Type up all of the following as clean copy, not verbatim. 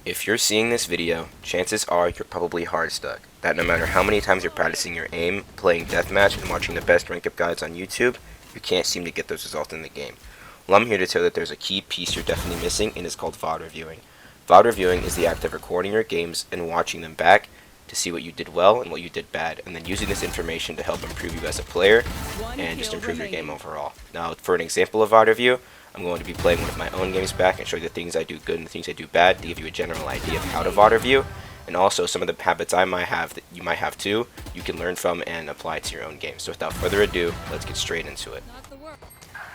If you're seeing this video, chances are you're probably hard stuck. That no matter how many times you're practicing your aim, playing deathmatch, and watching the best rank up guides on YouTube, you can't seem to get those results in the game. Well, I'm here to tell you that there's a key piece you're definitely missing, and it's called VOD reviewing. VOD reviewing is the act of recording your games and watching them back to see what you did well and what you did bad, and then using this information to help improve you as a player and just improve your game overall. Now, for an example of VOD review, I'm going to be playing one of my own games back and show you the things I do good and the things I do bad to give you a general idea of how to VOD review, and also some of the habits I might have that you might have too, you can learn from and apply to your own game. So without further ado, let's get straight into it.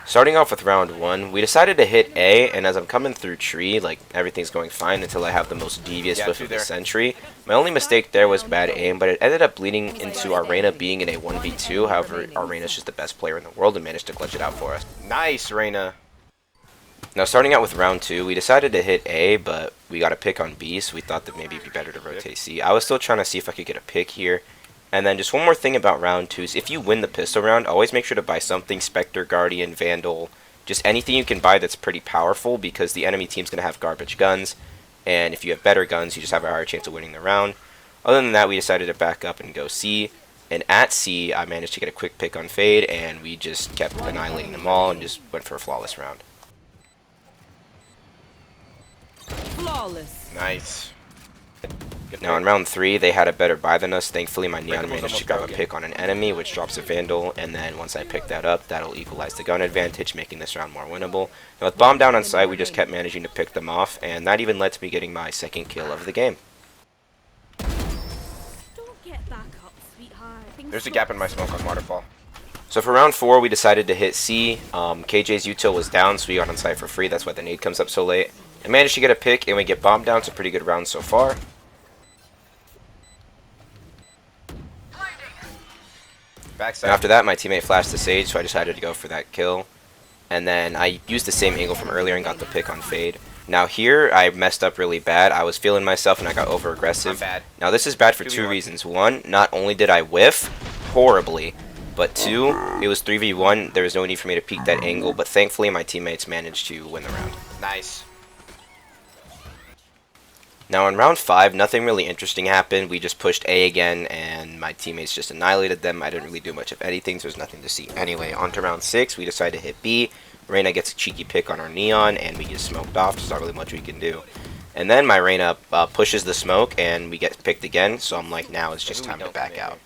Starting off with round 1, we decided to hit A, and as I'm coming through tree, like, everything's going fine until I have the most devious whiff of the century. My only mistake there was bad aim, but it ended up leading into our Reyna being in a 1v2. However, our Reyna's just the best player in the world and managed to clutch it out for us. Nice, Reyna! Now, starting out with round 2, we decided to hit A, but we got a pick on B, so we thought that maybe it'd be better to rotate C. I was still trying to see if I could get a pick here. And then just one more thing about round 2 is if you win the pistol round, always make sure to buy something, Spectre, Guardian, Vandal, just anything you can buy that's pretty powerful, because the enemy team's going to have garbage guns, and if you have better guns, you just have a higher chance of winning the round. Other than that, we decided to back up and go C, and at C, I managed to get a quick pick on Fade, and we just kept annihilating them all and just went for a flawless round. Flawless. Nice. Now in round 3, they had a better buy than us. Thankfully, my Neon managed to grab a pick on an enemy, which drops a Vandal, and then once I pick that up, that'll equalize the gun advantage, making this round more winnable. Now with Bomb down on site, we just kept managing to pick them off, and that even led to me getting my second kill of the game. Don't get back up, sweetheart. There's a gap in my smoke on Waterfall. So for round 4, we decided to hit C. KJ's util was down, so we got on site for free. That's why the nade comes up so late. I managed to get a pick, and we get bombed down. It's a pretty good round so far. And after that, my teammate flashed the Sage, so I decided to go for that kill. And then I used the same angle from earlier and got the pick on Fade. Now here, I messed up really bad. I was feeling myself and I got over aggressive. Now this is bad for 2 reasons. 1, not only did I whiff horribly, but 2, it was 3v1. There was no need for me to peek that angle, but thankfully my teammates managed to win the round. Nice. Now in round 5, nothing really interesting happened. We just pushed A again, and my teammates just annihilated them. I didn't really do much of anything, so there's nothing to see. Anyway, on to round 6, we decided to hit B. Reyna gets a cheeky pick on our Neon, and we get smoked off. There's not really much we can do. And then my Reyna pushes the smoke, and we get picked again, so I'm like, now it's just time to back out.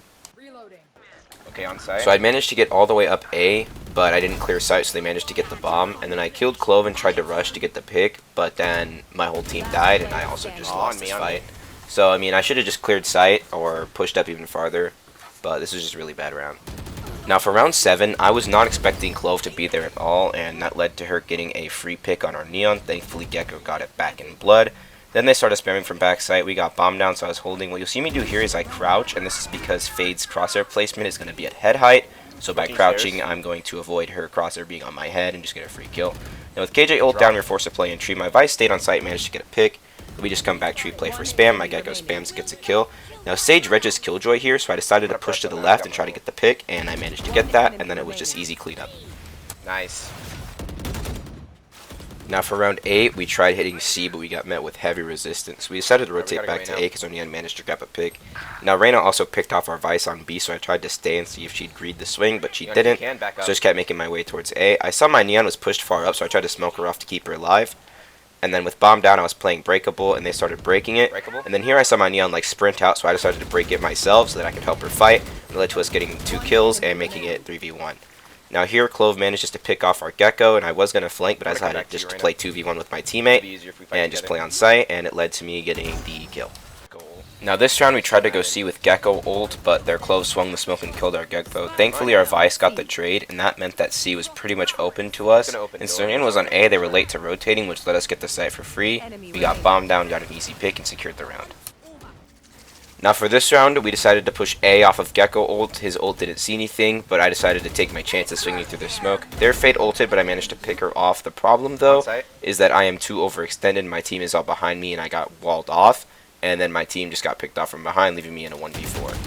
Okay, on site. So I managed to get all the way up A, but I didn't clear sight, so they managed to get the bomb. And then I killed Clove and tried to rush to get the pick, but then my whole team died, and I also just lost this fight. So, I mean, I should have just cleared sight or pushed up even farther, but this was just a really bad round. Now, for round 7, I was not expecting Clove to be there at all, and that led to her getting a free pick on our Neon. Thankfully, Gecko got it back in blood. Then they started spamming from backside. We got bombed down, so I was holding. What you'll see me do here is I crouch, and this is because Fade's crosshair placement is going to be at head height. So by crouching, I'm going to avoid her crosshair being on my head and just get a free kill. Now with KJ ult down, we're forced to play in tree. My Vice stayed on site, managed to get a pick. We just come back tree play for spam. My Gecko spams, gets a kill. Now Sage regs Killjoy here, so I decided to push to the left and try to get the pick, and I managed to get that, and then it was just easy cleanup. Nice. Now for round 8, we tried hitting C, but we got met with heavy resistance. We decided to rotate back to A because our Neon managed to grab a pick. Now Reyna also picked off our Vice on B, so I tried to stay and see if she'd greed the swing, but she didn't, so I just kept making my way towards A. I saw my Neon was pushed far up, so I tried to smoke her off to keep her alive. And then with Bomb down, I was playing Breakable, and they started breaking it. And then here I saw my Neon like sprint out, so I decided to break it myself so that I could help her fight. It led to us getting 2 kills and making it 3v1. Now here, Clove managed just to pick off our Gecko, and I was going to flank, but I decided just to play 2v1 with my teammate, and just play on site, and it led to me getting the kill. Now this round, we tried to go C with Gecko ult, but their Clove swung the smoke and killed our Gecko. Thankfully, our Vice got the trade, and that meant that C was pretty much open to us. And Serene was on A, they were late to rotating, which let us get the site for free. We got bombed down, got an easy pick, and secured the round. Now for this round, we decided to push A off of Gecko ult. His ult didn't see anything, but I decided to take my chances swinging through the smoke. Their Fade ulted, but I managed to pick her off. The problem, though, is that I am too overextended. My team is all behind me, and I got walled off. And then my team just got picked off from behind, leaving me in a 1v4.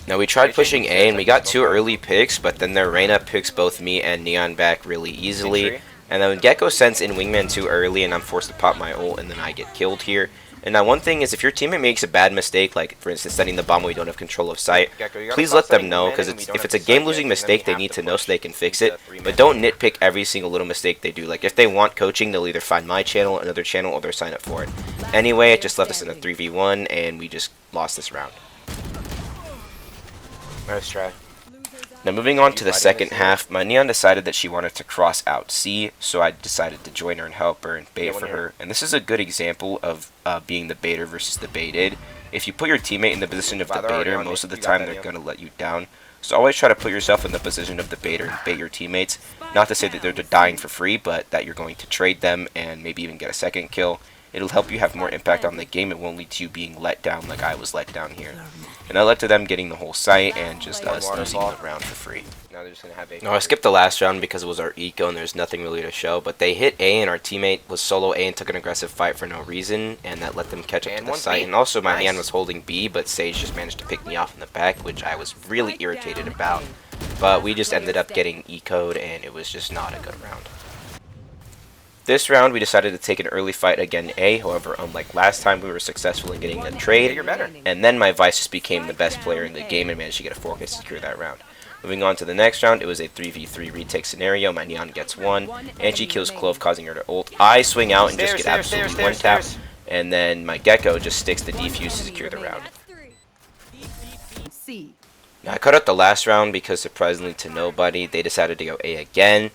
Now we tried pushing A, and we got 2 early picks, but then their Reyna picks both me and Neon back really easily. And then Gecko sends in Wingman too early, and I'm forced to pop my ult, and then I get killed here. And now one thing is, if your teammate makes a bad mistake, like for instance setting the bomb when we don't have control of sight, please let them know, because if it's a game-losing mistake, they need to know so they can fix it. But don't nitpick every single little mistake they do. Like if they want coaching, they'll either find my channel, another channel, or they'll sign up for it. Anyway, it just left us in a 3v1, and we just lost this round. Nice try. Now moving on to the second half, my Neon decided that she wanted to cross out C, so I decided to join her and help her and bait for her. And this is a good example of being the baiter versus the baited. If you put your teammate in the position of the baiter, most of the time they're going to let you down. So always try to put yourself in the position of the baiter and bait your teammates. Not to say that they're dying for free, but that you're going to trade them and maybe even get a second kill. It'll help you have more impact on the game. It won't lead to you being let down like I was let down here. And that led to them getting the whole site and just us losing the round for free. Now they're just gonna have a. No, I skipped the last round because it was our eco and there's nothing really to show. But they hit A and our teammate was solo A and took an aggressive fight for no reason. And that let them catch up to the site. And also my Neon was holding B, but Sage just managed to pick me off in the back, which I was really irritated about. But we just ended up getting eco'd and it was just not a good round. This round, we decided to take an early fight again A. However, unlike last time, we were successful in getting a trade. And then my Vice just became the best player in the game and managed to get a 4K to secure that round. Moving on to the next round, it was a 3v3 retake scenario. My Neon gets 1. Angie kills Clove, causing her to ult. I swing out and just get absolutely one-tapped. And then my Gecko just sticks the defuse to secure the round. Now, I cut out the last round because, surprisingly to nobody, they decided to go A again.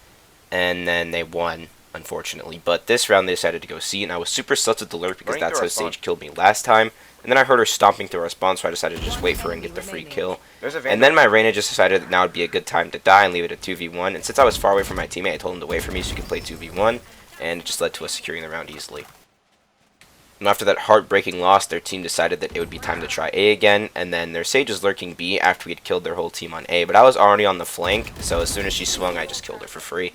And then they won, unfortunately. But this round they decided to go C, and I was super sus with the lurk because that's how Sage killed me last time. And then I heard her stomping through our spawn, so I decided to just wait for her and get the free kill. And then my Reyna just decided that now would be a good time to die and leave it at 2v1. And since I was far away from my teammate, I told him to wait for me so he could play 2v1. And it just led to us securing the round easily. And after that heartbreaking loss, their team decided that it would be time to try A again. And then their Sage was lurking B after we had killed their whole team on A. But I was already on the flank, so as soon as she swung, I just killed her for free.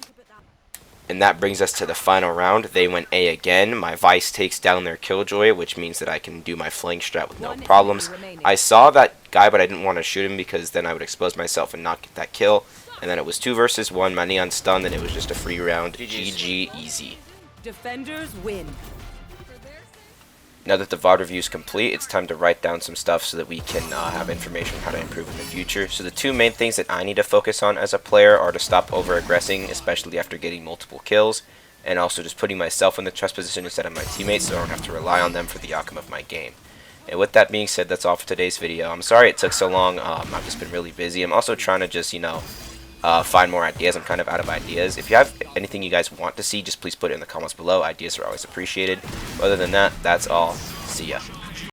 And that brings us to the final round. They went A again. My Vice takes down their Killjoy, which means that I can do my flank strat with no problems. I saw that guy, but I didn't want to shoot him because then I would expose myself and not get that kill. And then it was 2 versus 1. My Neon stunned, and it was just a free round. GG, easy. Defenders win. Now that the VOD review is complete, it's time to write down some stuff so that we can have information on how to improve in the future. So the 2 main things that I need to focus on as a player are to stop over-aggressing, especially after getting multiple kills, and also just putting myself in the trust position instead of my teammates so I don't have to rely on them for the outcome of my game. And with that being said, that's all for today's video. I'm sorry it took so long. I've just been really busy. I'm also trying to just, find more ideas. I'm kind of out of ideas. If you have anything you guys want to see, just please put it in the comments below. Ideas are always appreciated. Other than that, that's all. See ya.